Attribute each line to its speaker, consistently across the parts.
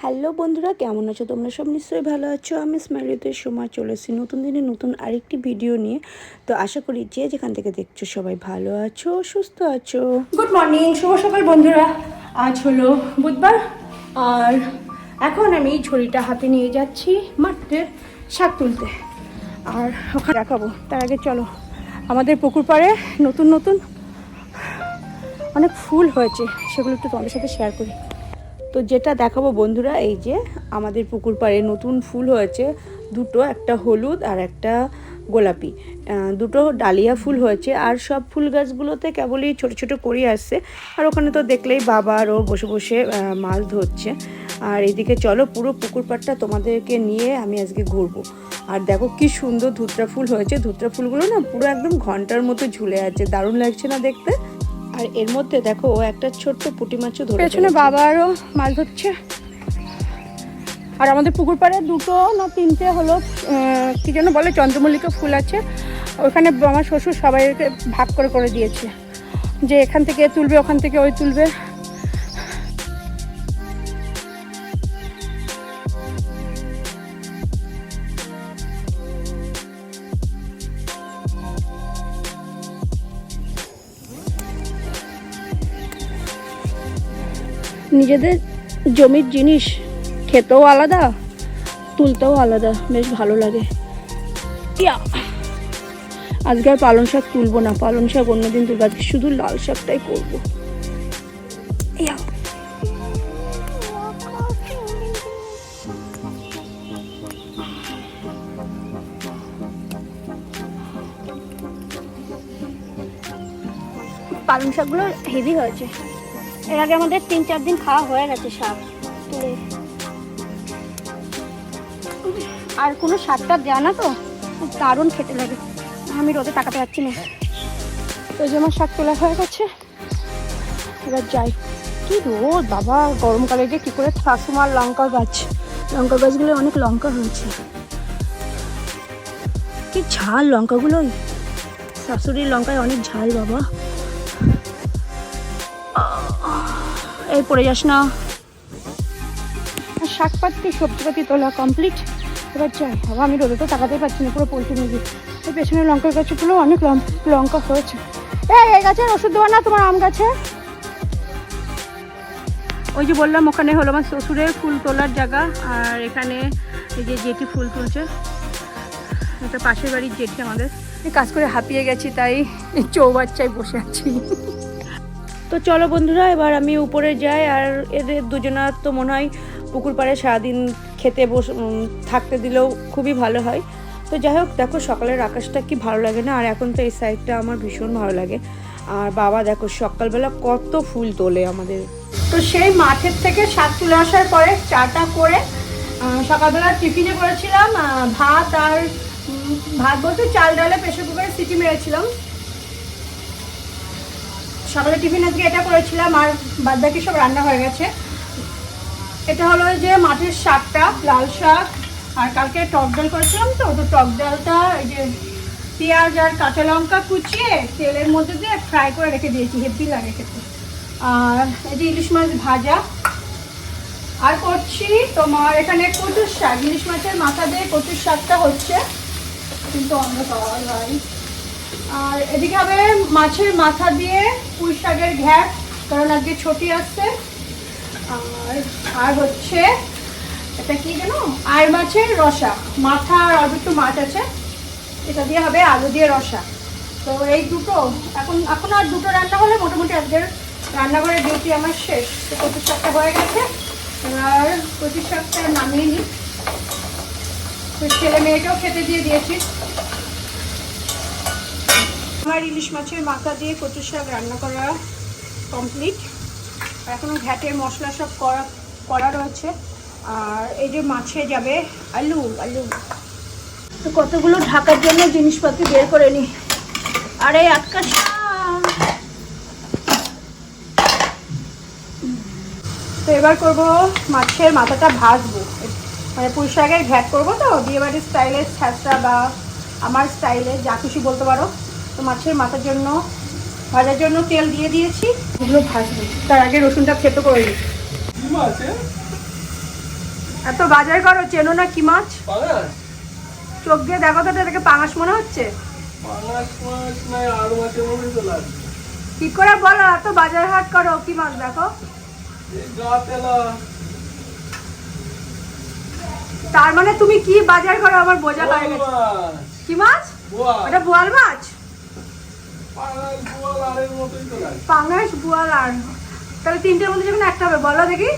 Speaker 1: Hello বন্ধুরা, কেমন আছো তোমরা? সব নিশ্চয়ই ভালো আছো। আমি স্মাইলিতে সময় চলে এসেছি নতুন দিনে নতুন আরেকটি ভিডিও নিয়ে। তো আশা করি যে যেখান থেকে দেখছো সবাই ভালো আছো, সুস্থ আছো। গুড মর্নিং, শুভ সকাল বন্ধুরা। আজ হলো বুধবার আর এখন আমি ঝুড়িটা হাতে নিয়ে যাচ্ছি মাঠে শাক তুলতে, আর ওখানে দেখাবো। তার আগে চলো, আমাদের পুকুর পাড়ে নতুন নতুন অনেক ফুল হয়েছে, সেগুলো একটু তোমাদের সাথে শেয়ার করি। তো যেটা দেখাবো বন্ধুরা, এই যে আমাদের পুকুর পাড়ে নতুন ফুল হয়েছে দুটো, একটা হলুদ আর একটা গোলাপি। দুটো ডালিয়া ফুল হয়েছে, আর সব ফুল গাছগুলোতে কেবলই ছোট ছোট করি আসছে। আর ওখানে তো দেখলেই বাবা আর ও বসে বসে মাছ ধরছে। আর এদিকে চলো, পুরো পুকুর পাড়টা তোমাদেরকে নিয়ে আমি আজকে ঘুরবো। আর দেখো কি সুন্দর ধুতরা ফুল হয়েছে। ধুতরা ফুলগুলো না পুরো একদম ঘন্টার মতো ঝুলে আছে, দারুণ লাগছে না দেখতে? আর এর মধ্যে দেখো ও একটা ছোট্ট পুঁটি মাছও ধরে, পেছনে বাবা আরও মাছ ধরছে। আর আমাদের পুকুর পাড়ে দুটো না তিনটে হলো কি যেন বলে, চন্দ্রমল্লিকা ফুল আছে। ওখানে আমার শ্বশুর সবাইকে ভাগ করে করে দিয়েছে, যে এখান থেকে তুলবে, ওখান থেকে ওই তুলবে। নিজেদের জমির জিনিস খেতেও আলাদা, তুলতেও আলাদা, বেশ ভালো লাগে। আজকে আর পালং শাক তুলবো না, পালং শাক অন্যদিন তুলবো, আজকে শুধু লাল শাকটাই করবো। পালং শাকগুলো হেভি হয়েছে, এর আগে আমাদের 3-4 দিন খাওয়া হয়ে গেছে শাক তুলে। আর কোনো শাকটা দেওয়া না তো, দারুণ খেতে লাগে। আমি রোদে তাকাতে পারছি না। তো যে আমার শাক তোলা হয়ে গেছে, এবার যাই। কি রোদ বাবা, গরমকালে যে কী করে শাশুমার লঙ্কা গাছগুলো অনেক লঙ্কা হয়েছে। কি ঝাল লঙ্কাগুলোই, শাশুড়ির লঙ্কায় অনেক ঝাল বাবা। এই পড়ে যাস না। শাকপাতি সবজিপাতি তোলা কমপ্লিট, এবার যাই। বাবা আমি রোদে তো তাকাতেই পারছি না, পুরো পোলট্রি মুরগি। এই পেছনে লঙ্কার গাছগুলো অনেক লঙ্কা হয়েছে। এই গাছের ওষুধ দেওয়া না তোমার আম গাছে? ওই যে বললাম, ওখানে হলো আমার শ্বশুরের ফুল তোলার জায়গা। আর এখানে এই যে জেঠি ফুল তুলছে, এটা পাশের বাড়ির জেঠি আমাদের। কাজ করে হাঁপিয়ে গেছি, তাই চৌবাচ্চায় বসে আছি। তো চলো বন্ধুরা, এবার আমি উপরে যাই। আর এদের দুজনার তো মনে হয় পুকুর পাড়ে সারাদিন খেতে থাকতে দিলেও খুবই ভালো হয়। তো যাই হোক, দেখো সকালের আকাশটা কি ভালো লাগে না? আর এখন তো এই সাইডটা আমার ভীষণ ভালো লাগে। আর বাবা দেখো সকালবেলা কত ফুল তোলে আমাদের। তো সেই মাঠের থেকে শাক তুলে আসার পরে চাটা করে সকালবেলা টিফিনে করেছিলাম ভাত বলতে চাল ডালে প্রেসার কুকারে সিটি মেরেছিলাম। সকালে টিফিন আজকে এটা করেছিলাম, আর বাদ বাকি সব রান্না হয়ে গেছে। এটা হলো যে মাঠের শাকটা, লাল শাক। আর কালকে টক ডাল করেছিলাম, তো টক ডালটা এই যে পেঁয়াজ আর কাঁচা লঙ্কা কুচিয়ে তেলের মধ্যে দিয়ে ফ্রাই করে রেখে দিয়েছি, হেভি লাগে খেতে। আর এই যে ইলিশ মাছ ভাজা। আর করছি তোমার এখানে কচুর শাক, ইলিশ মাছের মাথা দিয়ে কচুর শাকটা হচ্ছে, কিন্তু আমরা পাওয়া যায়। আর এদিকে হবে মাছের মাথা দিয়ে পুঁই শাকের ঘ্যাট, কারণ আজকে ছুটি আসছে। আর হচ্ছে এটা কি জানো, আর মাছের রসা, মাথা আর অল্প একটু মাছ আছে, এটা দিয়ে হবে আলু দিয়ে রসা। তো এই দুটো এখন আর দুটো রান্না হলে মোটামুটি আজকের রান্নাঘরের ডিউটি আমার শেষ। তো কচুর শাকটা হয়ে গেছে, আর কচুর শাকটা নামিয়ে নিই। তো ছেলে মেয়েকেও খেতে দিয়ে দিয়েছি। আমার ইলিশ মাছের মাথা দিয়ে কচুর শাক রান্না করা কমপ্লিট। এখনো ঘ্যাটের মশলা সব করা রয়েছে। আর এই যে মাছে যাবে আলু। তো কতগুলো ঢাকার জন্য জিনিসপাতি বের করে নিই। আরে আকাশ, তো এবার করব মাছের মাথাটা ভাজবো, মানে পুঁই শাকের ঘ্যাট করবো। তো বিয়েবাড়ির স্টাইলের ছ্যাঁচড়া বা আমার স্টাইলে যা খুশি বলতে পারো। তো মাছের মাথার জন্য ভাজার জন্য তেল দিয়ে দিয়েছি, এগুলো ভাজবো। তার আগে রসুনটা থেতো করে নিই। এত বাজার করো, চেনো না কি মাছ? চোখ দিয়ে দেখো তো, এটাকে পাঙাশ মনে হচ্ছে? কি করে বলো, এত বাজার হাট করো, কি মাছ দেখো? তার মানে তুমি কি বাজার করো আমার বোঝা হয়ে গেছে। কি মাছ ওটা? বোয়াল মাছ? পাঙাশ, বোয়াল আর, তাহলে তিনটের মধ্যে যখন একটা হবে বলো দেখি।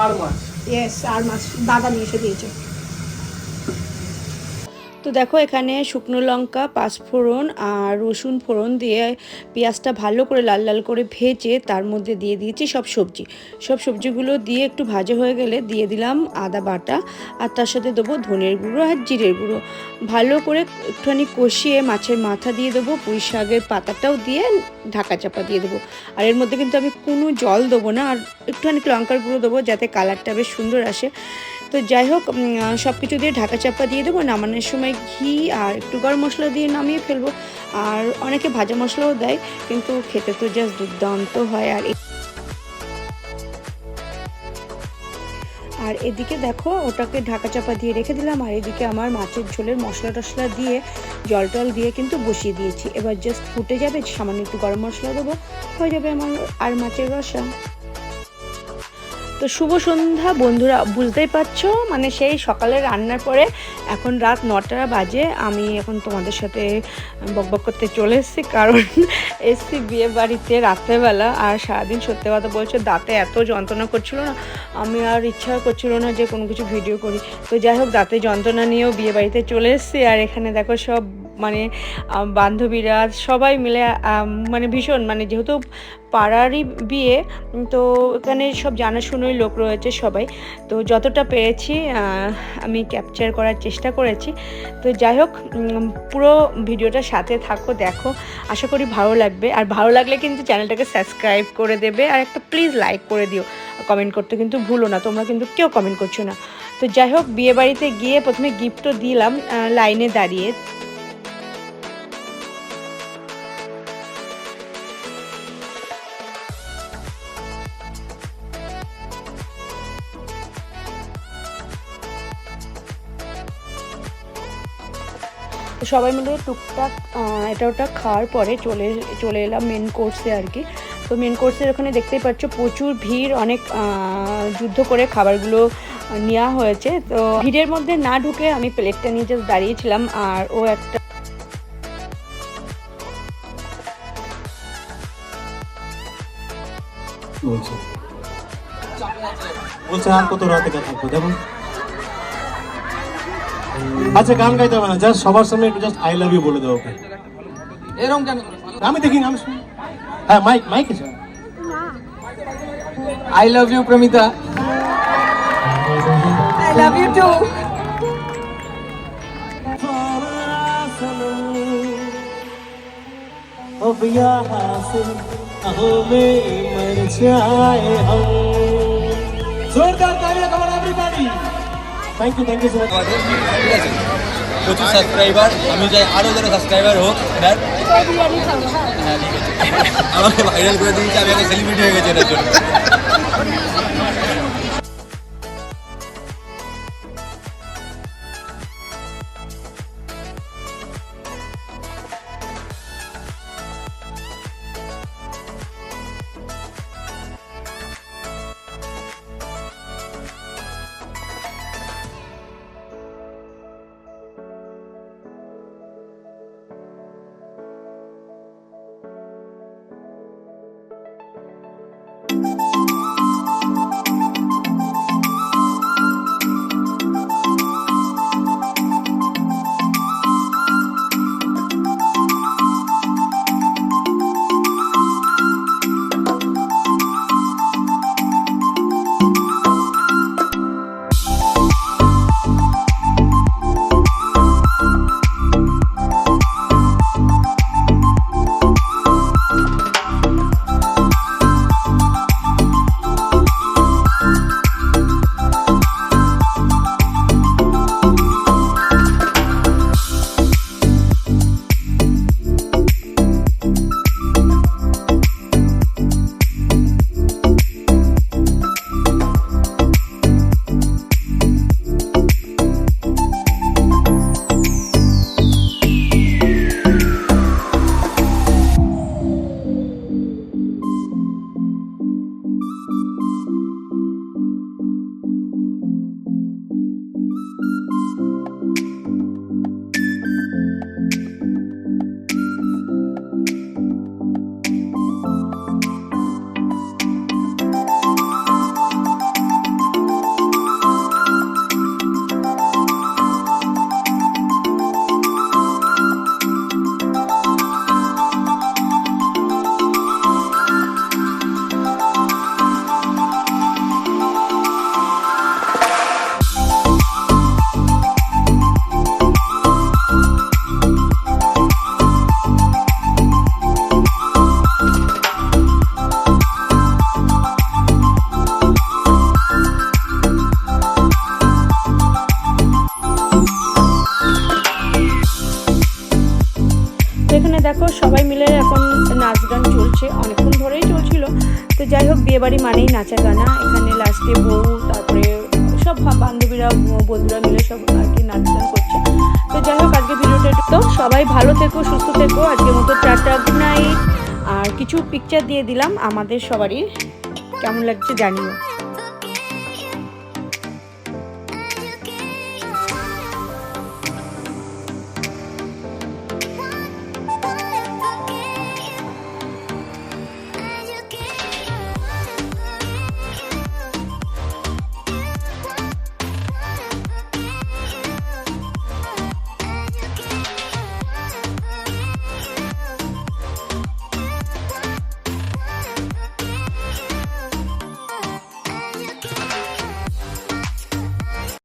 Speaker 1: আর মাছ। ইয়েস, আর মাছ দাদা নিয়ে এসে দিয়েছে। তো দেখো এখানে শুকনো লঙ্কা, পাঁচফোড়ন আর রসুন ফোড়ন দিয়ে পেঁয়াজটা ভালো করে লাল লাল করে ভেজে তার মধ্যে দিয়ে দিয়েছি সব সবজিগুলো দিয়ে একটু ভাজা হয়ে গেলে দিয়ে দিলাম আদা বাটা, আর তার সাথে দেবো ধনের গুঁড়ো আর জিরের গুঁড়ো। ভালো করে একটুখানি কষিয়ে মাছের মাথা দিয়ে দেবো, পুঁই শাকের পাতাটাও দিয়ে ঢাকা চাপা দিয়ে দেবো। আর এর মধ্যে কিন্তু আমি কোনো জল দেবো না, আর একটুখানি লঙ্কার গুঁড়ো দেবো যাতে কালারটা বেশ সুন্দর আসে। তো যাই হোক, সব কিছু দিয়ে ঢাকা চাপা দিয়ে দেবো। নামানোর সময় ঘি আর একটু গরম মশলা দিয়ে নামিয়ে ফেলবো। আর অনেকে ভাজা মশলাও দেয়, কিন্তু খেতে তো জাস্ট দুর্দান্ত হয়। আর এদিকে দেখো ওটাকে ঢাকা চাপা দিয়ে রেখে দিলাম, আর এদিকে আমার মাছের ঝোলের মশলা টশলা দিয়ে জল টল দিয়ে কিন্তু বসিয়ে দিয়েছি। এবার জাস্ট ফুটে যাবে, সামান্য একটু গরম মশলা দেবো, হয়ে যাবে আমার আর মাছের রসা। তো শুভ সন্ধ্যা বন্ধুরা, বুঝতেই পারছো মানে সেই সকালে রান্নার পরে এখন রাত 9টা বাজে। আমি এখন তোমাদের সাথে বকবক করতে চলে এসেছি, কারণ এসছি বিয়ে বাড়িতে রাত্রেবেলা। আর সারাদিন সত্যি কথা বলছে, দাঁতে এত যন্ত্রণা করছিল না, আমি আর ইচ্ছা করছিল না যে কোনো কিছু ভিডিও করি। তো যাই হোক, দাঁতে যন্ত্রণা নিয়েও বিয়ে বাড়িতে চলে এসেছি। আর এখানে দেখো সব মানে বান্ধবীরা সবাই মিলে মানে ভীষণ, মানে যেহেতু পাড়ারই বিয়ে, তো এখানে সব জানাশুনোই লোক রয়েছে সবাই। তো যতটা পেরেছি আমি ক্যাপচার করার চেষ্টা করেছি। তো যাই হোক, পুরো ভিডিওটার সাথে থাকো, দেখো, আশা করি ভালো লাগবে। আর ভালো লাগলে কিন্তু চ্যানেলটাকে সাবস্ক্রাইব করে দেবে, আর একটা প্লিজ লাইক করে দিও। কমেন্ট করতে কিন্তু ভুলো না, তোমরা কিন্তু কেউ কমেন্ট করছো না। তো যাই হোক, বিয়ে বাড়িতে গিয়ে প্রথমে গিফটও দিলাম লাইনে দাঁড়িয়ে। সবাই মিলে টুকটাক এটা ওটা খাওয়ার পরে চলে এলাম মেন কোর্সে আর কি। তো মেন কোর্সের ওখানে দেখতেই পাচ্ছ প্রচুর ভিড়, অনেক যুদ্ধ করে খাবারগুলো নেওয়া হয়েছে। তো ভিড়ের মধ্যে না ঢুকে আমি প্লেটটা নিয়ে জাস্ট দাঁড়িয়েছিলাম, আর ও একটা
Speaker 2: বলছে আর কত রাতে থাকবো দেখুন। আচ্ছা, গান গাইতে হবে না, জাস্ট সবার সামনে একটু জাস্ট আই লাভ ইউ বলে দাও ওকে। এরকম কেন? আমি দেখিনি, আমি শুনি। হ্যাঁ, মাইক এসে
Speaker 3: I love you Pramita.
Speaker 1: I love you too.
Speaker 2: अब यहाँ से हमें मर जाए हम। जोरदार तालियां come on everybody. Thank you so much.
Speaker 3: ঠিক আছে, প্রচুর সাবস্ক্রাইবার, আমি চাই আরো যেন সাবস্ক্রাইবার হোক। আমাকে ভাইরাল করে দিয়েছে, আমি একটা সেলিব্রিটি হয়ে গেছি এটার জন্য।
Speaker 1: দেখো সবাই মিলে এখন নাচ গান চলছে, অনেকক্ষণ ধরেই চলছিল। তো যাই হোক, বিয়েবাড়ি মানেই নাচা গানা। এখানে লাস্টে বউ, তারপরে সব বান্ধবীরা বন্ধুরা মিলে সব আর কি নাচ গান করছে। তো যাই হোক, আজকে ভিডিওটা একটু, তো সবাই ভালো থেকো, সুস্থ থেকো। আজকের মতো টাটা, গুড নাইট। আর কিছু পিকচার দিয়ে দিলাম আমাদের সবারই, কেমন লাগছে জানিও।